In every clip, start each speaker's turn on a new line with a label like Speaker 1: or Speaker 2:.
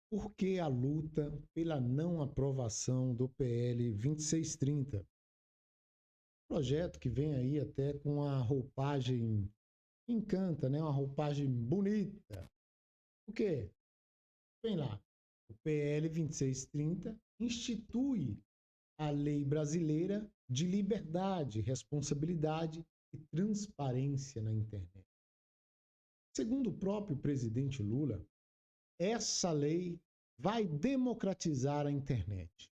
Speaker 1: Por que a luta pela não aprovação do PL 2630? Projeto que vem aí até com a roupagem que encanta, né? Uma roupagem bonita. O quê? Vem lá. O PL 2630 institui a lei brasileira de liberdade, responsabilidade e transparência na internet. Segundo o próprio presidente Lula, essa lei vai democratizar a internet.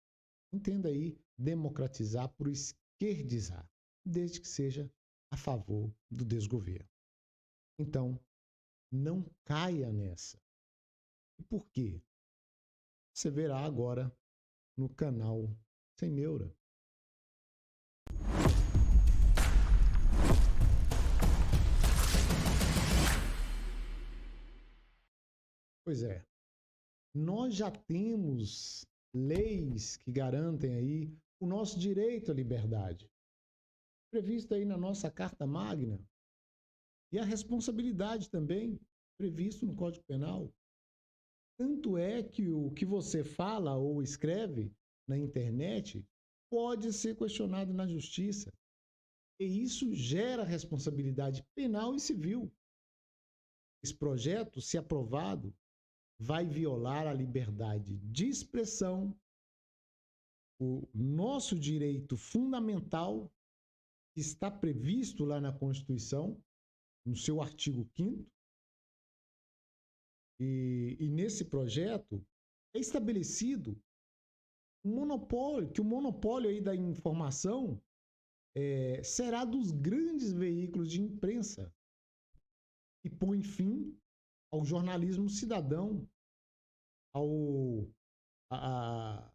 Speaker 1: Entenda aí, democratizar por esquerdizar, desde que seja a favor do desgoverno. Então, não caia nessa. E por quê? Você verá agora no canal Sem Neura. Pois é, nós já temos leis que garantem aí o nosso direito à liberdade, previsto aí na nossa Carta Magna, e a responsabilidade também, previsto no Código Penal. Tanto é que o que você fala ou escreve na internet pode ser questionado na justiça. E isso gera responsabilidade penal e civil. Esse projeto, se aprovado, vai violar a liberdade de expressão, o nosso direito fundamental, que está previsto lá na Constituição, no seu artigo 5º, e nesse projeto é estabelecido um monopólio, que o monopólio aí da informação será dos grandes veículos de imprensa e põe fim ao jornalismo cidadão, ao, a,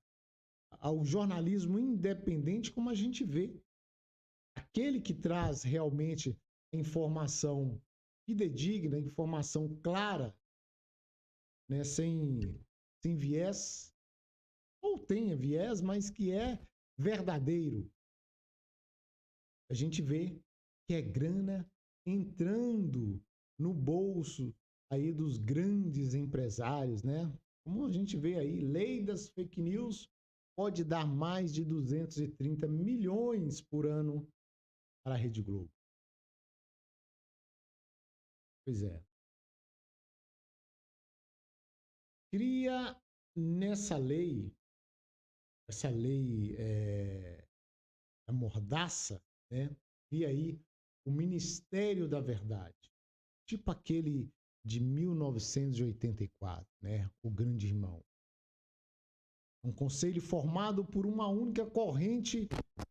Speaker 1: ao jornalismo independente, como a gente vê. Aquele que traz realmente informação fidedigna, informação clara, né, sem viés, ou tenha viés, mas que é verdadeiro. A gente vê que é grana entrando no bolso aí dos grandes empresários, né? Como a gente vê aí, lei das fake news pode dar mais de 230 milhões por ano para a Rede Globo. Pois é. Cria nessa lei, essa lei a mordaça, né? Cria aí o Ministério da Verdade, tipo aquele de 1984, né? O Grande Irmão. Um conselho formado por uma única corrente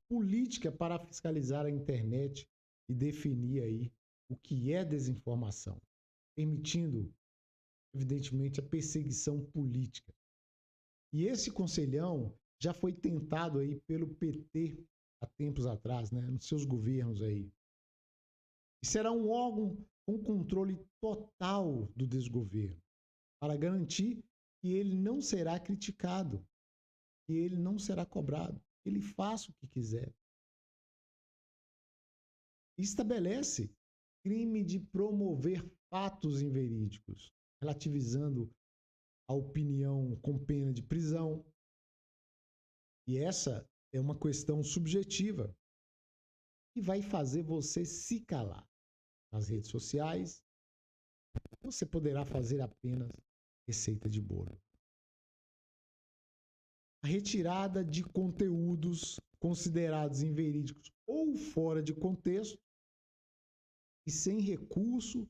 Speaker 1: política para fiscalizar a internet e definir aí o que é desinformação, permitindo, evidentemente, a perseguição política. E esse conselhão já foi tentado aí pelo PT há tempos atrás, né, nos seus governos aí. E será um órgão com controle total do desgoverno, para garantir que ele não será criticado, que ele não será cobrado, que ele faça o que quiser. Estabelece crime de promover fatos inverídicos, relativizando a opinião com pena de prisão. E essa é uma questão subjetiva que vai fazer você se calar. Nas redes sociais, você poderá fazer apenas receita de bolo. A retirada de conteúdos considerados inverídicos ou fora de contexto e sem recurso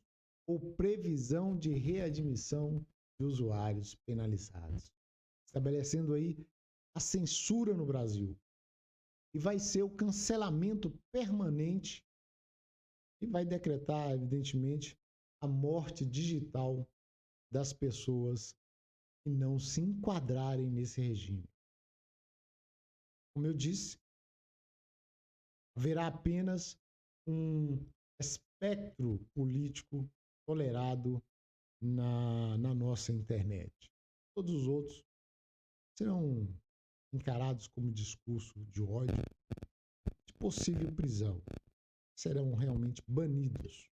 Speaker 1: ou previsão de readmissão de usuários penalizados. Estabelecendo aí a censura no Brasil. E vai ser o cancelamento permanente e vai decretar, evidentemente, a morte digital das pessoas que não se enquadrarem nesse regime. Como eu disse, haverá apenas um espectro político tolerado na nossa internet. Todos os outros serão encarados como discurso de ódio, de possível prisão. Serão realmente banidos.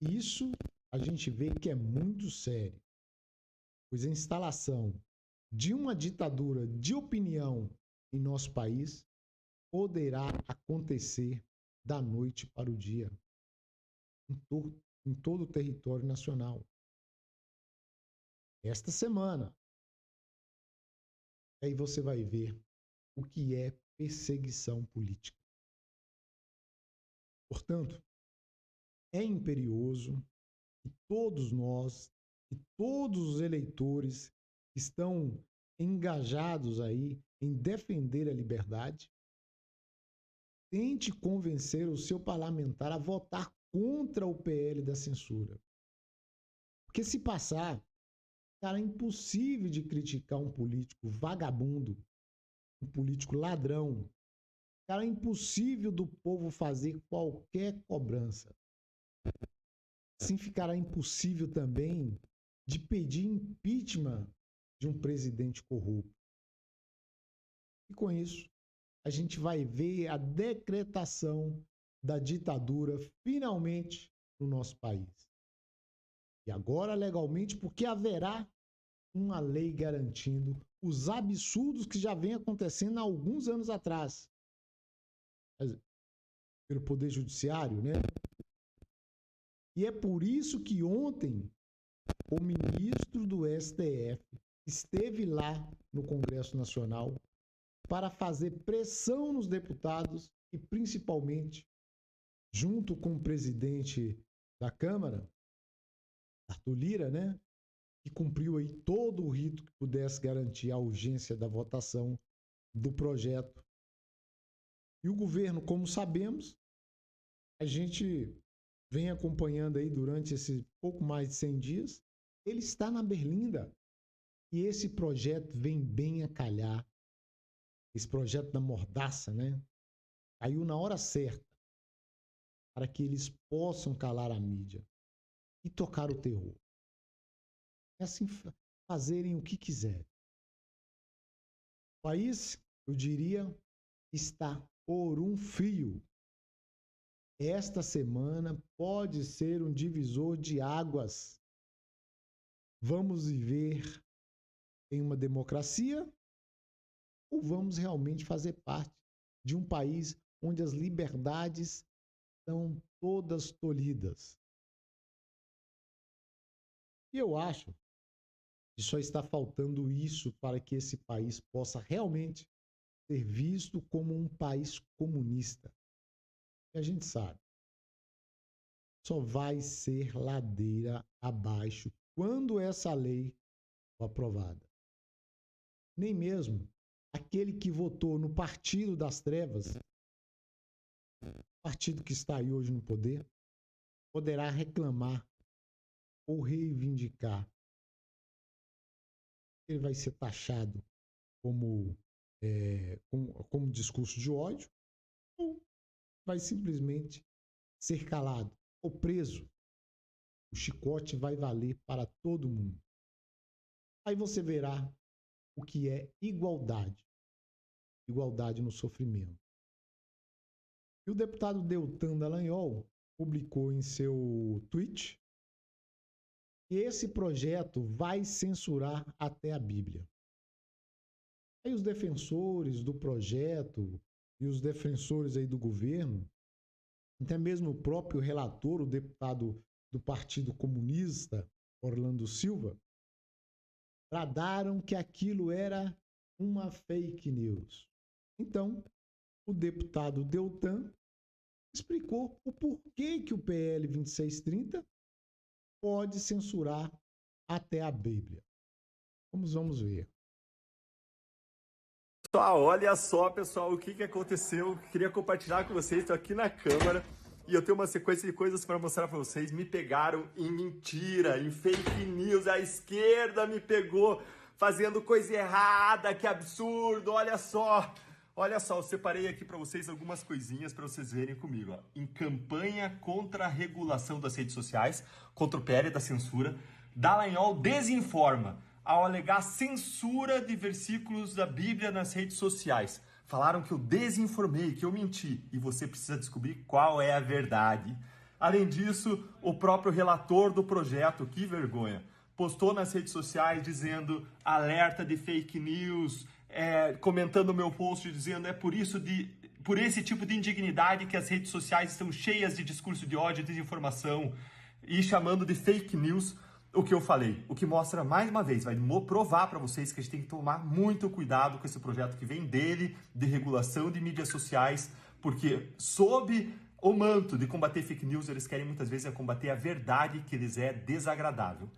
Speaker 1: Isso a gente vê que é muito sério. pois a instalação de uma ditadura de opinião em nosso país poderá acontecer da noite para o dia em todo o território nacional. Esta semana, aí você vai ver o que é perseguição política. Portanto, é imperioso que todos nós, que todos os eleitores que estão engajados aí em defender a liberdade, tente convencer o seu parlamentar a votar contra o PL da censura. Porque se passar, cara, é impossível de criticar um político vagabundo, um político ladrão. Cara, é impossível do povo fazer qualquer cobrança. Assim ficará impossível também de pedir impeachment de um presidente corrupto. E com isso, a gente vai ver a decretação da ditadura finalmente no nosso país. E agora legalmente, porque haverá uma lei garantindo os absurdos que já vem acontecendo há alguns anos atrás. Pelo Poder Judiciário, né? E é por isso que ontem o ministro do STF esteve lá no Congresso Nacional para fazer pressão nos deputados e principalmente junto com o presidente da Câmara, Arthur Lira, né? Que cumpriu aí todo o rito que pudesse garantir a urgência da votação do projeto. E o governo, como sabemos, a gente vem acompanhando aí durante esse pouco mais de 100 dias, ele está na berlinda. E esse projeto vem bem a calhar. Esse projeto da mordaça, né? Caiu na hora certa para que eles possam calar a mídia e tocar o terror. É assim, fazerem o que quiserem. O país, eu diria, está por um fio. Esta semana pode ser um divisor de águas. Vamos viver em uma democracia ou vamos realmente fazer parte de um país onde as liberdades são todas tolhidas? E eu acho que só está faltando isso para que esse país possa realmente ser visto como um país comunista. E a gente sabe, só vai ser ladeira abaixo quando essa lei for aprovada. Nem mesmo aquele que votou no Partido das Trevas, partido que está aí hoje no poder, poderá reclamar ou reivindicar. Ele vai ser taxado como discurso de ódio ou vai simplesmente ser calado ou preso. O chicote vai valer para todo mundo. Aí você verá o que é igualdade. Igualdade no sofrimento. E o deputado Deltan Dallagnol publicou em seu tweet que esse projeto vai censurar até a Bíblia. Aí os defensores do projeto e os defensores aí do governo, até mesmo o próprio relator, o deputado do Partido Comunista, Orlando Silva, bradaram que aquilo era uma fake news. Então, o deputado Deltan explicou o porquê que o PL 2630 pode censurar até a Bíblia. Vamos ver.
Speaker 2: Olha só, pessoal, o que aconteceu. Eu queria compartilhar com vocês. Estou aqui na Câmara e eu tenho uma sequência de coisas para mostrar para vocês. Me pegaram em mentira, em fake news. A esquerda me pegou fazendo coisa errada. Que absurdo! Olha só, eu separei aqui para vocês algumas coisinhas para vocês verem comigo. Ó. Em campanha contra a regulação das redes sociais, contra o PL da censura, Dallagnol desinforma ao alegar censura de versículos da Bíblia nas redes sociais. Falaram que eu desinformei, que eu menti, e você precisa descobrir qual é a verdade. Além disso, o próprio relator do projeto, que vergonha, postou nas redes sociais dizendo alerta de fake news, comentando o meu post dizendo por esse tipo de indignidade que as redes sociais estão cheias de discurso de ódio e desinformação e chamando de fake news o que eu falei. O que mostra, mais uma vez, vai provar para vocês que a gente tem que tomar muito cuidado com esse projeto que vem dele, de regulação de mídias sociais, porque sob o manto de combater fake news, eles querem muitas vezes combater a verdade que lhes é desagradável.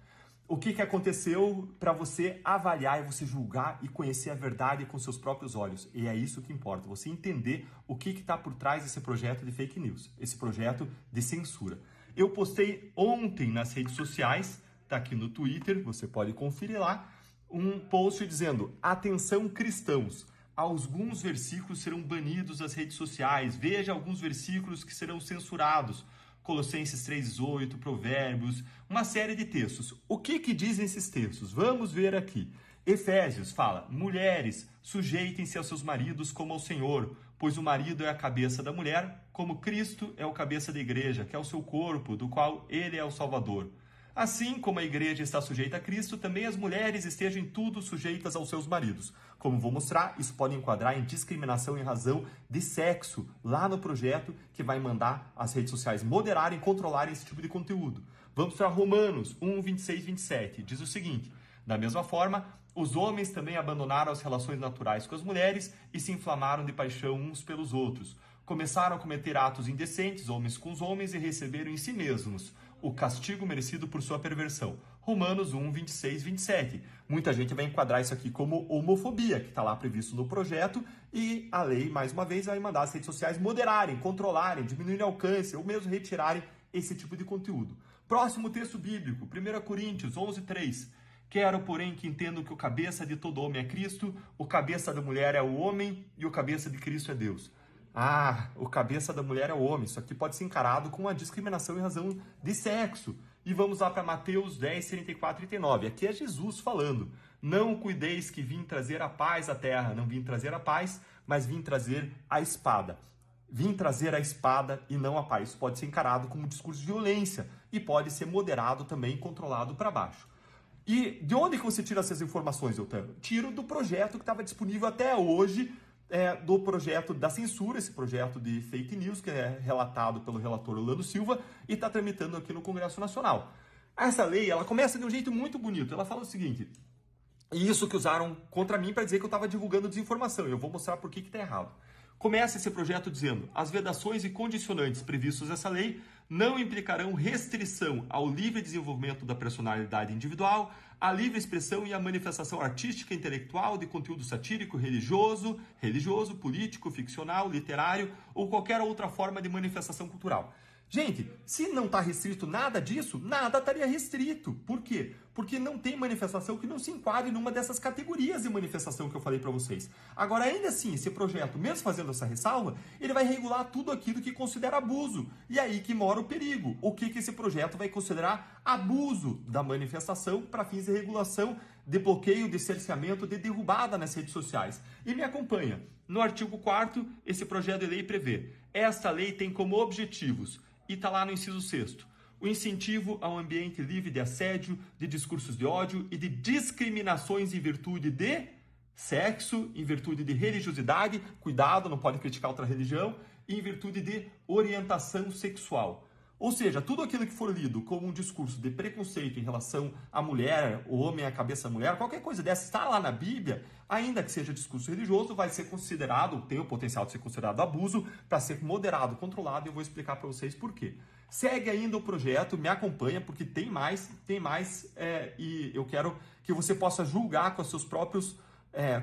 Speaker 2: O que aconteceu para você avaliar e você julgar e conhecer a verdade com seus próprios olhos. E é isso que importa, você entender o que está por trás desse projeto de fake news, esse projeto de censura. Eu postei ontem nas redes sociais, está aqui no Twitter, você pode conferir lá, um post dizendo: atenção cristãos, alguns versículos serão banidos das redes sociais, veja alguns versículos que serão censurados. Colossenses 3,18, Provérbios, uma série de textos. O que dizem esses textos? Vamos ver aqui. Efésios fala: mulheres, sujeitem-se aos seus maridos como ao Senhor, pois o marido é a cabeça da mulher, como Cristo é o cabeça da igreja, que é o seu corpo, do qual ele é o Salvador. Assim como a igreja está sujeita a Cristo, também as mulheres estejam em tudo sujeitas aos seus maridos. Como vou mostrar, isso pode enquadrar em discriminação em razão de sexo, lá no projeto que vai mandar as redes sociais moderarem e controlarem esse tipo de conteúdo. Vamos para Romanos 1, 26, 27. Diz o seguinte: da mesma forma, os homens também abandonaram as relações naturais com as mulheres e se inflamaram de paixão uns pelos outros. Começaram a cometer atos indecentes, homens com os homens, e receberam em si mesmos o castigo merecido por sua perversão. Romanos 1, 26, 27. Muita gente vai enquadrar isso aqui como homofobia, que está lá previsto no projeto, e a lei, mais uma vez, vai mandar as redes sociais moderarem, controlarem, diminuírem o alcance, ou mesmo retirarem esse tipo de conteúdo. Próximo texto bíblico, 1 Coríntios 11, 3. Quero, porém, que entendam que o cabeça de todo homem é Cristo, o cabeça da mulher é o homem e o cabeça de Cristo é Deus. O cabeça da mulher é o homem. Isso aqui pode ser encarado com uma discriminação em razão de sexo. E vamos lá para Mateus 10, 34 e 39. Aqui é Jesus falando: não cuideis que vim trazer a paz à terra. Não vim trazer a paz, mas vim trazer a espada. Vim trazer a espada e não a paz. Isso pode ser encarado como um discurso de violência e pode ser moderado também, controlado para baixo. E de onde que você tira essas informações, Eutano? Tiro do projeto que estava disponível até hoje, do projeto da censura, esse projeto de fake news, que é relatado pelo relator Orlando Silva e está tramitando aqui no Congresso Nacional. Essa lei, ela começa de um jeito muito bonito. Ela fala o seguinte: e isso que usaram contra mim para dizer que eu estava divulgando desinformação. Eu vou mostrar por que está errado. Começa esse projeto dizendo: as vedações e condicionantes previstos nessa lei não implicarão restrição ao livre desenvolvimento da personalidade individual, à livre expressão e à manifestação artística e intelectual de conteúdo satírico, religioso, político, ficcional, literário ou qualquer outra forma de manifestação cultural. Gente, se não está restrito nada disso, nada estaria restrito. Por quê? Porque não tem manifestação que não se enquadre numa dessas categorias de manifestação que eu falei para vocês. Agora, ainda assim, esse projeto, mesmo fazendo essa ressalva, ele vai regular tudo aquilo que considera abuso. E aí que mora o perigo. O que esse projeto vai considerar abuso da manifestação para fins de regulação, de bloqueio, de cerceamento, de derrubada nas redes sociais. E me acompanha. No artigo 4º, esse projeto de lei prevê: esta lei tem como objetivos, e está lá no inciso 6º, o incentivo ao ambiente livre de assédio, de discursos de ódio e de discriminações em virtude de sexo, em virtude de religiosidade, cuidado, não pode criticar outra religião, e em virtude de orientação sexual. Ou seja, tudo aquilo que for lido como um discurso de preconceito em relação à mulher, o homem à cabeça da mulher, qualquer coisa dessa está lá na Bíblia, ainda que seja discurso religioso, vai ser considerado, tem o potencial de ser considerado abuso, para ser moderado, controlado, e eu vou explicar para vocês por quê. Segue ainda o projeto, me acompanha, porque tem mais, e eu quero que você possa julgar com os seus próprios,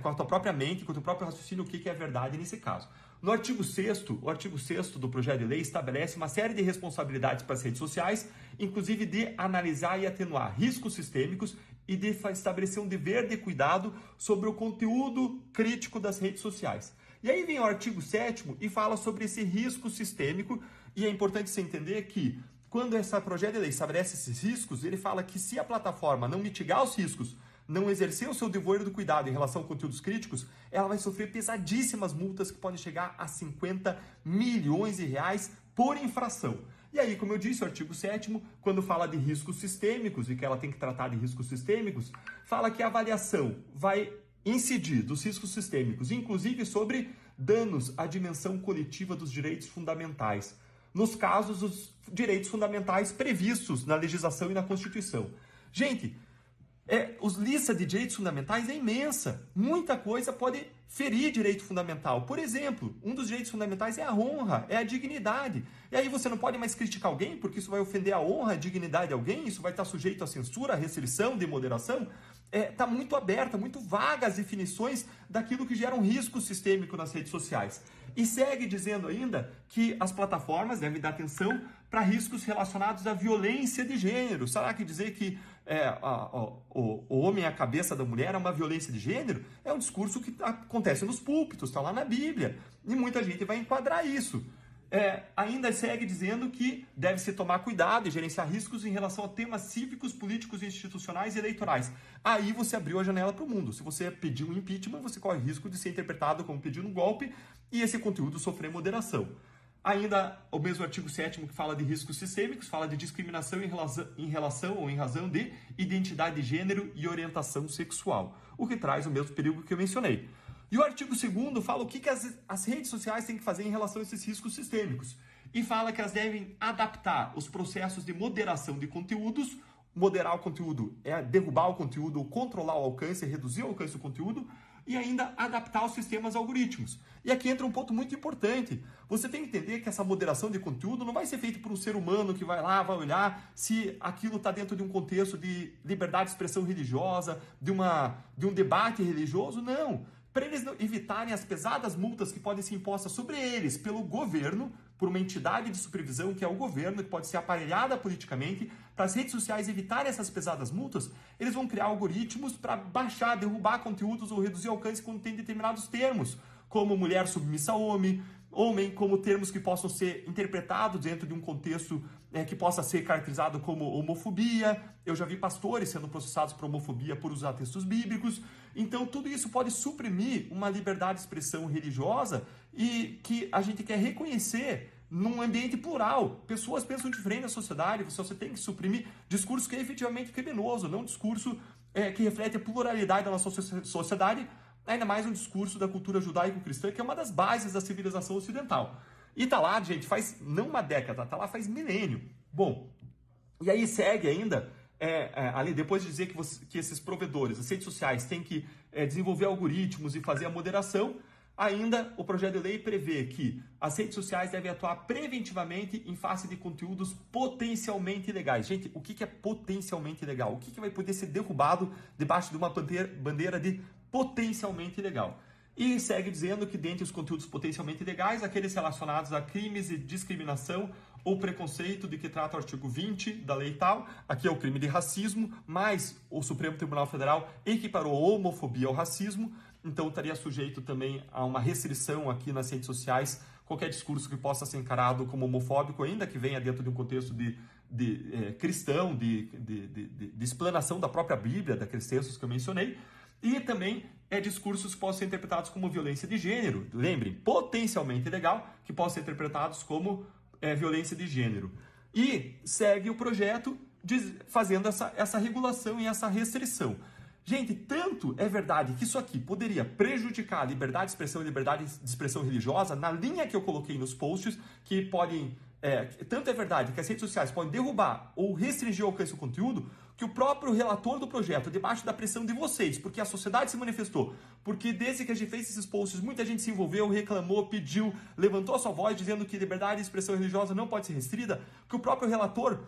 Speaker 2: com a tua própria mente, com o teu próprio raciocínio, o que é verdade nesse caso. No artigo 6º do projeto de lei estabelece uma série de responsabilidades para as redes sociais, inclusive de analisar e atenuar riscos sistêmicos e de estabelecer um dever de cuidado sobre o conteúdo crítico das redes sociais. E aí vem o artigo 7º e fala sobre esse risco sistêmico, e é importante você entender que quando esse projeto de lei estabelece esses riscos, ele fala que se a plataforma não mitigar os riscos, não exercer o seu dever do cuidado em relação a conteúdos críticos, ela vai sofrer pesadíssimas multas que podem chegar a 50 milhões de reais por infração. E aí, como eu disse, o artigo 7º, quando fala de riscos sistêmicos e que ela tem que tratar de riscos sistêmicos, fala que a avaliação vai incidir dos riscos sistêmicos, inclusive sobre danos à dimensão coletiva dos direitos fundamentais, nos casos dos direitos fundamentais previstos na legislação e na Constituição. Gente, os lista de direitos fundamentais é imensa. Muita coisa pode ferir direito fundamental. Por exemplo, um dos direitos fundamentais é a honra, é a dignidade. E aí você não pode mais criticar alguém porque isso vai ofender a honra, a dignidade de alguém, isso vai estar sujeito à censura, à restrição, demoderação. Está muito aberta, muito vaga as definições daquilo que gera um risco sistêmico nas redes sociais. E segue dizendo ainda que as plataformas devem dar atenção para riscos relacionados à violência de gênero. Será que dizer que o homem é a cabeça da mulher é uma violência de gênero? É um discurso que acontece nos púlpitos, está lá na Bíblia. E muita gente vai enquadrar isso. Ainda segue dizendo que deve-se tomar cuidado e gerenciar riscos em relação a temas cívicos, políticos, institucionais e eleitorais. Aí você abriu a janela para o mundo. Se você pedir um impeachment, você corre o risco de ser interpretado como pedindo um golpe e esse conteúdo sofrer moderação. Ainda o mesmo artigo 7º que fala de riscos sistêmicos, fala de discriminação em relação ou em razão de identidade de gênero e orientação sexual, o que traz o mesmo perigo que eu mencionei. E o artigo 2º fala o que as redes sociais têm que fazer em relação a esses riscos sistêmicos. E fala que elas devem adaptar os processos de moderação de conteúdos. Moderar o conteúdo é derrubar o conteúdo, controlar o alcance, reduzir o alcance do conteúdo, e ainda adaptar os sistemas algoritmos. E aqui entra um ponto muito importante. Você tem que entender que essa moderação de conteúdo não vai ser feita por um ser humano que vai lá, vai olhar se aquilo está dentro de um contexto de liberdade de expressão religiosa, de um debate religioso, não. Para eles evitarem as pesadas multas que podem ser impostas sobre eles pelo governo, por uma entidade de supervisão que é o governo, que pode ser aparelhada politicamente, para as redes sociais evitarem essas pesadas multas, eles vão criar algoritmos para baixar, derrubar conteúdos ou reduzir o alcance quando tem determinados termos, como mulher submissa a homem, como termos que possam ser interpretados dentro de um contexto que possa ser caracterizado como homofobia. Eu já vi pastores sendo processados por homofobia por usar textos bíblicos. Então, tudo isso pode suprimir uma liberdade de expressão religiosa e que a gente quer reconhecer num ambiente plural. Pessoas pensam diferente na sociedade, você tem que suprimir discurso que é efetivamente criminoso, não discurso que reflete a pluralidade da nossa sociedade, ainda mais um discurso da cultura judaico-cristã, que é uma das bases da civilização ocidental. E tá lá, gente, faz não uma década, tá lá faz milênio. Bom, e aí segue ainda, ali depois de dizer que esses provedores, as redes sociais, têm que desenvolver algoritmos e fazer a moderação, ainda o projeto de lei prevê que as redes sociais devem atuar preventivamente em face de conteúdos potencialmente ilegais. Gente, o que é potencialmente ilegal? O que vai poder ser derrubado debaixo de uma bandeira de potencialmente ilegal? E segue dizendo que dentre os conteúdos potencialmente ilegais, aqueles relacionados a crimes de discriminação ou preconceito de que trata o artigo 20 da lei tal, aqui é o crime de racismo, mas o Supremo Tribunal Federal equiparou a homofobia ao racismo, então estaria sujeito também a uma restrição aqui nas redes sociais, qualquer discurso que possa ser encarado como homofóbico, ainda que venha dentro de um contexto cristão, de explanação da própria Bíblia, daqueles textos que eu mencionei, e também discursos que possam ser interpretados como violência de gênero. Lembrem, potencialmente ilegal, que possam ser interpretados como violência de gênero. E segue o projeto fazendo essa regulação e essa restrição. Gente, tanto é verdade que isso aqui poderia prejudicar a liberdade de expressão e liberdade de expressão religiosa, na linha que eu coloquei nos posts, que podem... tanto é verdade que as redes sociais podem derrubar ou restringir o alcance do conteúdo, que o próprio relator do projeto, debaixo da pressão de vocês, porque a sociedade se manifestou, porque desde que a gente fez esses posts, muita gente se envolveu, reclamou, pediu, levantou a sua voz dizendo que liberdade de expressão religiosa não pode ser restrita, que o próprio relator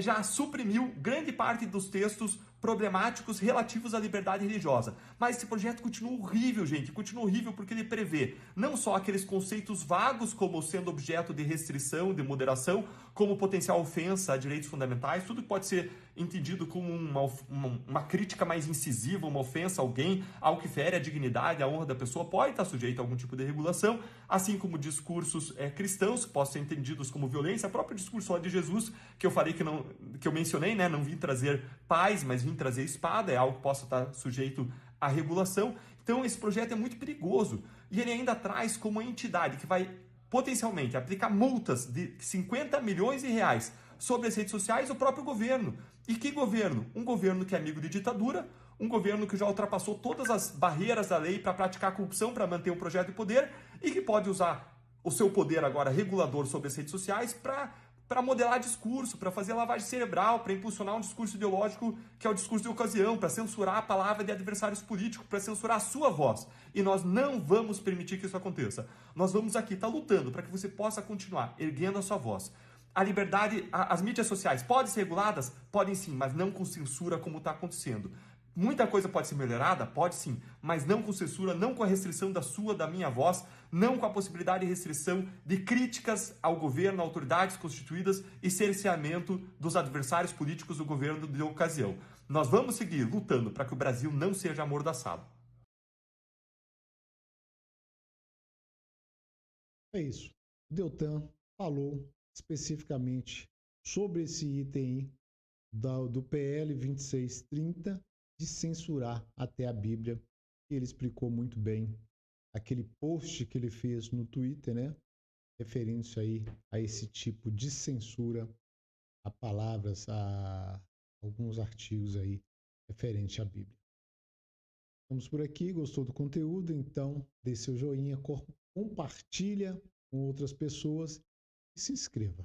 Speaker 2: já suprimiu grande parte dos textos problemáticos relativos à liberdade religiosa. Mas esse projeto continua horrível, gente. Continua horrível porque ele prevê não só aqueles conceitos vagos como sendo objeto de restrição, de moderação, como potencial ofensa a direitos fundamentais, tudo que pode ser entendido como uma crítica mais incisiva, uma ofensa a alguém, algo que fere a dignidade, a honra da pessoa, pode estar sujeito a algum tipo de regulação, assim como discursos cristãos que possam ser entendidos como violência. O próprio discurso lá de Jesus, que eu falei que eu mencionei, né? Não vim trazer paz, mas vim trazer espada, é algo que possa estar sujeito à regulação. Então esse projeto é muito perigoso e ele ainda traz como entidade que vai potencialmente aplicar multas de 50 milhões de reais sobre as redes sociais, o próprio governo. E que governo? Um governo que é amigo de ditadura, um governo que já ultrapassou todas as barreiras da lei para praticar corrupção, para manter um projeto de poder e que pode usar o seu poder agora regulador sobre as redes sociais para modelar discurso, para fazer lavagem cerebral, para impulsionar um discurso ideológico que é o discurso de ocasião, para censurar a palavra de adversários políticos, para censurar a sua voz. E nós não vamos permitir que isso aconteça. Nós vamos aqui estar lutando para que você possa continuar erguendo a sua voz. A liberdade, as mídias sociais podem ser reguladas? Podem sim, mas não com censura como está acontecendo. Muita coisa pode ser melhorada? Pode sim, mas não com censura, não com a restrição da sua, da minha voz, não com a possibilidade de restrição de críticas ao governo, a autoridades constituídas e cerceamento dos adversários políticos do governo de ocasião. Nós vamos seguir lutando para que o Brasil não seja amordaçado.
Speaker 1: É isso. O Deltan falou especificamente sobre esse item do PL 2630 de censurar até a Bíblia. E ele explicou muito bem aquele post que ele fez no Twitter, né? Referindo-se aí a esse tipo de censura a palavras, a alguns artigos aí referente à Bíblia. Vamos por aqui, gostou do conteúdo? Então dê seu joinha, compartilha com outras pessoas e se inscreva.